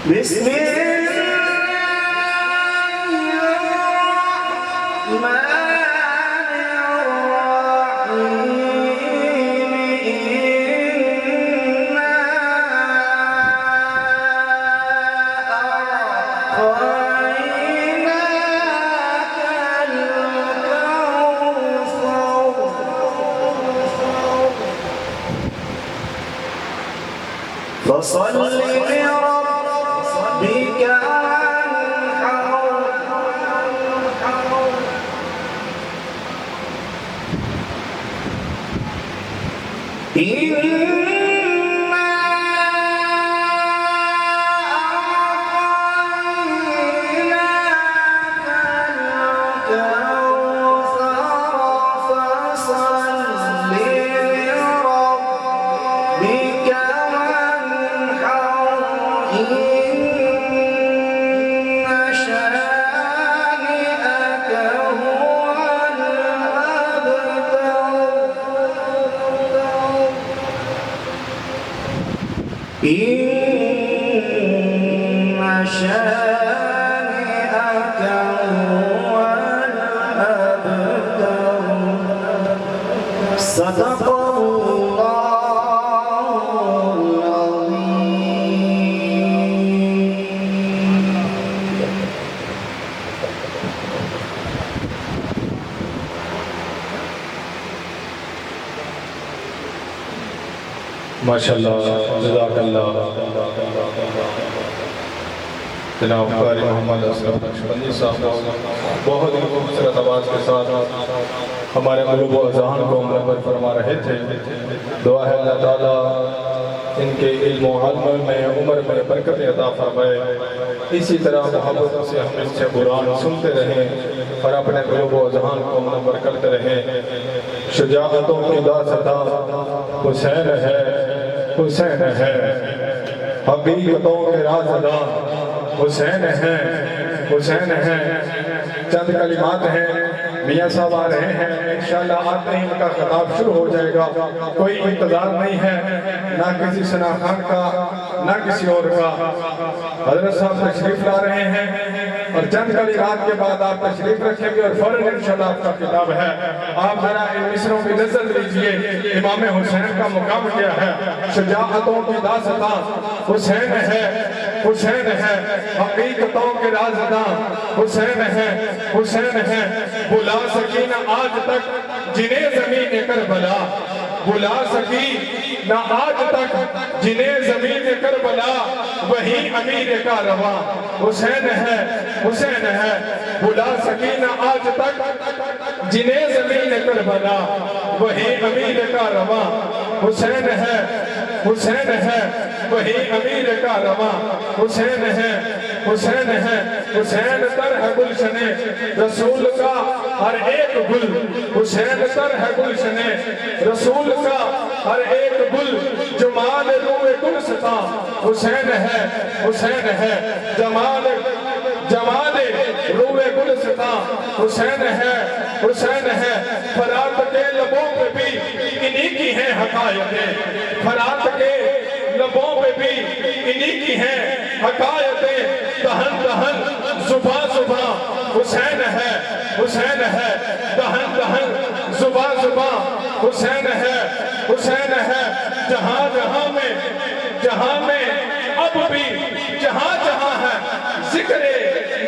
بسم فصل لربك إن شانئك هو الأبتر صدق الله العظيم. ماشاءاللہ جزاک اللہ جناب قاری محمد اسلم نقشبندی صاحب بہت ہی خوبصورت آواز کے ساتھ ہمارے قلوب و اذہان کو منور فرما رہے تھے. دعا ہے اللہ تعالیٰ ان کے علم و علم میں عمر میں برکت عطا فرمائے. اسی طرح محبت سے ہم ان سے قرآن سنتے رہیں اور اپنے قلوب و اذہان کو منور کرتے رہیں. شجاعتوں کی داستاں حسین ہے حسین ہے، حقیقتوں کے رازداں حسین ہے حسین ہے. چند کلمات ہیں، میاں صاحب آ رہے ہیں، انشاءاللہ آتے ہی ان کا خطاب شروع ہو جائے گا. کوئی انتظار نہیں ہے، نہ کسی ثنا خان کا نہ کسی اور کا. حضرت صاحب تشریف لا رہے ہیں اور چند کلمات کے بعد آپ تشریف رکھیں گے اور فوراً انشاءاللہ آپ کا خطاب ہے. آپ ذرا ان مصروں کی نظر لیجئے. امام حسین کا مقام کیا ہے؟ شجاعتوں کی داستاں حسین ہے حسین ہے، حقیقتوں کے رازداں حسین ہے حسین ہے. بلا سکی نہ آج تک جنہیں زمین کربلا، بلا سکی نہ آج تک جنہیں زمین کربلا، وہی امیر کا رواں حسین ہے حسین ہے. بلا سکی نہ آج تک جنہیں زمین کربلا، وہی امیر کا رواں حسین ہے حسین ہے. وہی امیر کا رواں حسین ہے حسین ہے. حسین تر ہے گلشن رسول کا ہر ایک گل، حسین تر ہے گلشن رسول کا ہر ایک گل. جمال روئے گلستاں حسین ہے حسین ہے. جمال روئے گلستاں حسین ہے حسین ہے. فرات کے لبوں پہ بھی انہی کی ہیں حقائقیں، فرات کے لبوں پہ بھی انہی کی ہیں حقائقیں. دہن دہن زباں زباں حسین ہے حسین ہے. دہن دہن زباں زباں حسین ہے حسین ہے. جہاں جہاں میں اب بھی جہاں جہاں ہے ذکر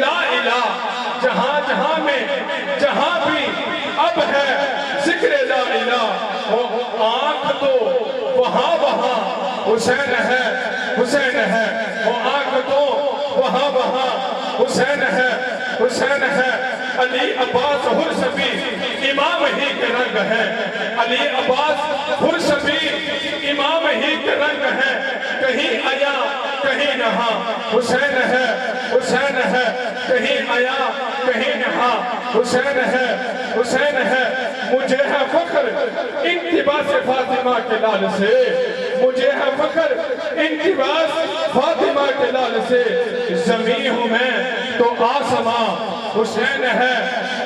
لا الہ، جہاں جہاں میں جہاں بھی اب ہے ذکر لا الہ. آنکھ تو وہاں وہاں حسین ہے حسین ہے. آنکھ تو وہاں وہاں حسین ہے حسین ہے. علی عباس حرشبی امام ہی کے رنگ ہے، علی عباس حرشبی امام ہی کے رنگ ہے. کہیں آیا کہیں نہا حسین ہے حسین ہے. کہیں آیا کہیں نہا حسین ہے حسین ہے. مجھے ہے فخر انتباہ سے فاطمہ کے لال سے، مجھے ہے فخر ان کی باس فاطمہ کے لال سے زمین ہوں میں تو آسماں حسین ہے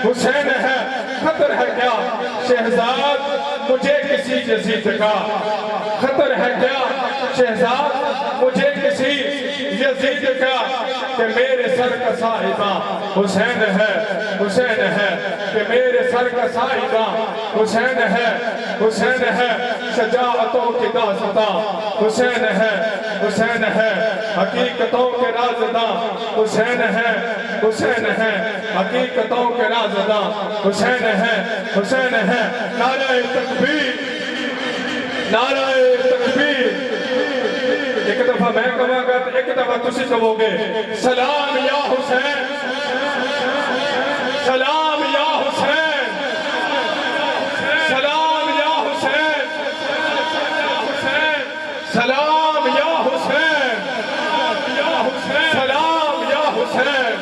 حسین ہے خطر ہے کیا شہزاد مجھے کسی یزید کا خطر ہے کیا شہزاد مجھے کسی یزید کا کہ میرے سر کا صاحبہ حسین ہے حسین ہے کہ میرے سر کا صاحبہ حسین ہے حسین ہے شجاعتوں کی داستاں حسین ہے حسین ہے حقیقتوں کے رازداں حسین ہے حسین ہے حقیقتوں کے رازداں حسین ہے حسین ہے نعرہ تکبیر نعرہ تکبیر ایک دفعہ میں کہوں گا تو ایک دفعہ تسی کہو گے سلام یا حسین سلام یا حسین سلام یا حسین سلام یا حسین سلام یا حسین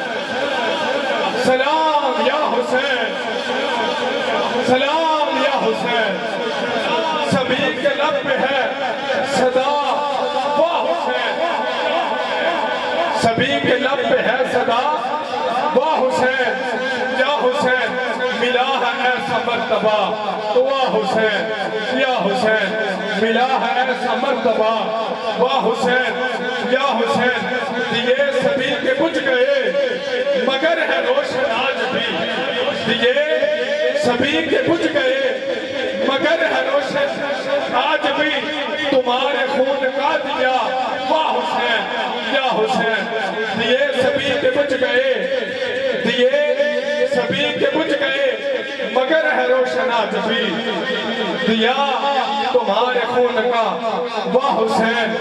سلام یا حسین سلام یا حسین سبھی کے لب پہ ہے صدا واہ حسین سبھی کے لب پہ ہے صدا واہ حسین یا حسین ملا ہے ایسا مرتبہ واہ حسین یا حسین ملا ہے ایسا مرتبہ واہ حسین یا حسین دیے سبھی کے بجھ گئے مگر ہے روشن آج بھی دیے سبھی کے بجھ گئے مگر ہے روشن آج بھی تمہارے خون کا دیا واہ حسین یا حسین دیے سبھی کے بجھ گئے دیے سبھی کے بجھ گئے مگر ہے روشن آج بھی دیا تمہارے خون کا واہ حسین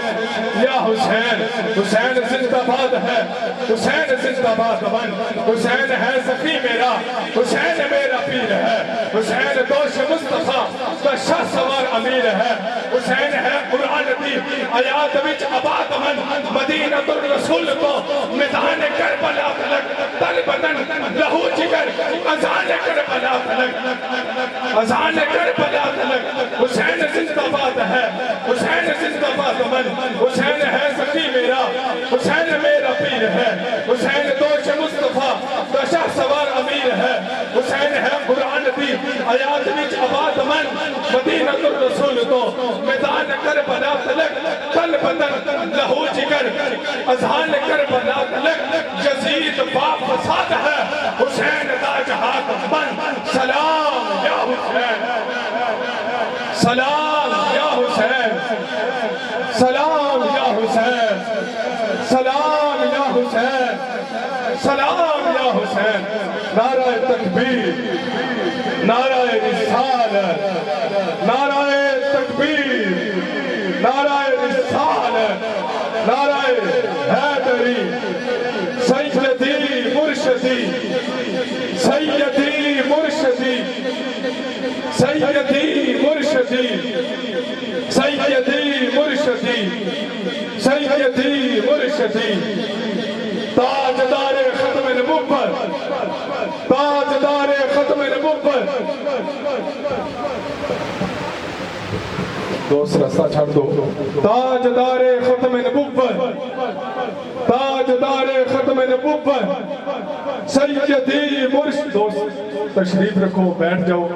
یا حسین حسین زندہ باد ہے حسین زندہ باد بن حسین ہے سخی میرا حسین میرا پیر ہے حسین دوش مصطفیٰ کا شاہ سوار امیر ہے حسین ہے قرآن دی آیات وچ آباد من مدینہ الرسول کو میدان کربلا تلک تل بدن لہو جگر اذان کربلا تلک اذان کربلا تلک حسین زندہ باد ہے حسین زندہ باد من حسین ہے سخی میرا حسین میرا پیر ہے حسین دوش مصطفیٰ کا شاہ سوار امیر ہے حسین ہے قرآن دی آیات وچ آباد من مدینہ الرسول کو میدان کربلا تلک تل بدن لہو جگر اذان کربلا تلک یزید باپ فساد ہے حسین دا جہاد بن سلام یا حسین سلام یا حسین سلام یا حسین سلام یا حسین سلام یا حسین نعرہ تکبیر نعرہ رسالت نعرہ تکبیر نعرہ رسالت نعرہ حیدری سیدی مرشدی سیدی مرشدی سیدی مرشدی سیدی مرشدی سیدی مرشدی تاجدار ختم نبوت تاجدار ختم نبوت دوست رستہ چھڑ دو تاجدار ختم نبوت تاجدار ختم نبوت سیدی مرشد دوست تشریف رکھو بیٹھ جاؤ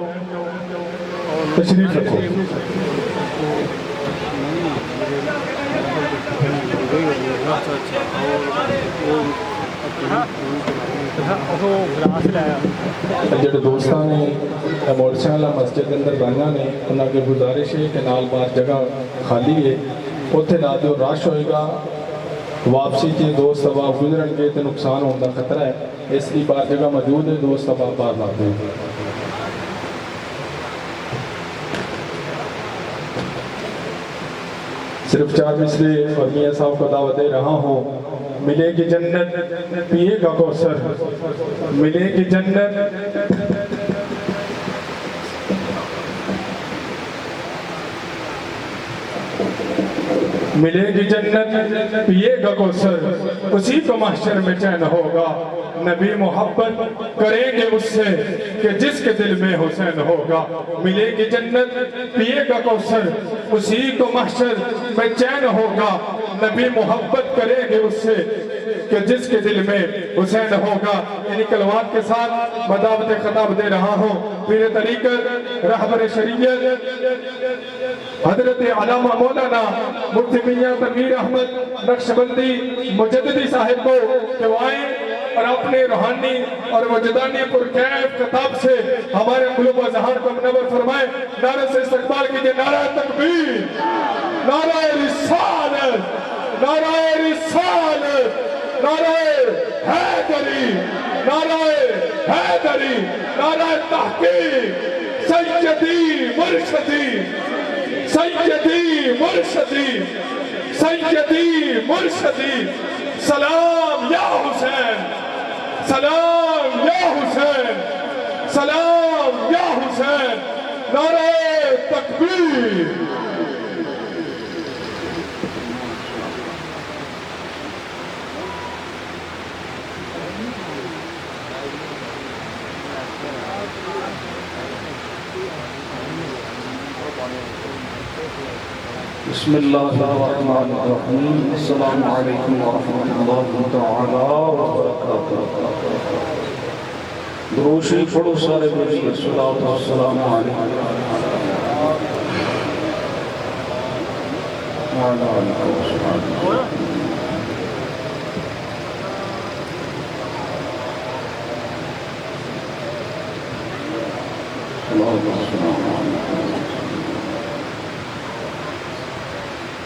تشریف رکھو جڑے دوستان نے مورچہ والا مسجد کے اندر بہنا نے انہوں کے گزارش ہے کہ نال بار جگہ خالی ہے اتنے نہ جو رش ہوئے گا واپسی کے دوست اب گزرن گے تو نقصان ہونے کا خطرہ ہے اس لیے بار جگہ موجود ہے دوست اب بار لاتے ہیں صرف 4 مصرے اور میاں صاحب کو دعوت دے رہا ہوں ملے گی جنت پیے گا کوثر ملے گی جنت ملے گی جنت پیے گا کوثر اسی کو محشر میں چین ہوگا نبی محبت کریں گے اس سے کہ جس کے دل میں حسین ہوگا ملے گی جنت پیے گا کوثر اسی کو محشر میں چین ہوگا نبی محبت کریں گے اس سے کہ جس کے دل میں حسین ہوگا انہی کلمات کے ساتھ مدعوت خطاب دے رہا ہوں پیر طریقت رہبر شریعت حضرت علامہ مولانا مفتی میاں تنویر احمد نقشبندی مجددی صاحب کو کہ وہ آئیں اور اپنے روحانی اور وجدانی پرکیف خطاب سے ہمارے قلوب و ذہان کو منور فرمائیں نعرہ سے استقبال کیجئے نعرہ تکبیر نعرہ رسالت نعرہ رسالت نعرہ حیدری نعرہ حیدری نعرہ تحقیق سیدی مرشدی سیدی مرشدی سیدی مرشدی سلام یا حسین سلام یا حسین سلام یا حسین نعرہ تکبیر بسم اللہ الرحمن الرحیم السلام علیکم ورحمۃ اللہ تعالی وبرکاتہ دروشی پڑھو سارے بڑی الصلوۃ والسلام علیکم وعلی آلہ وصحبہ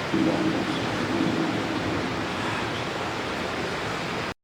اللہ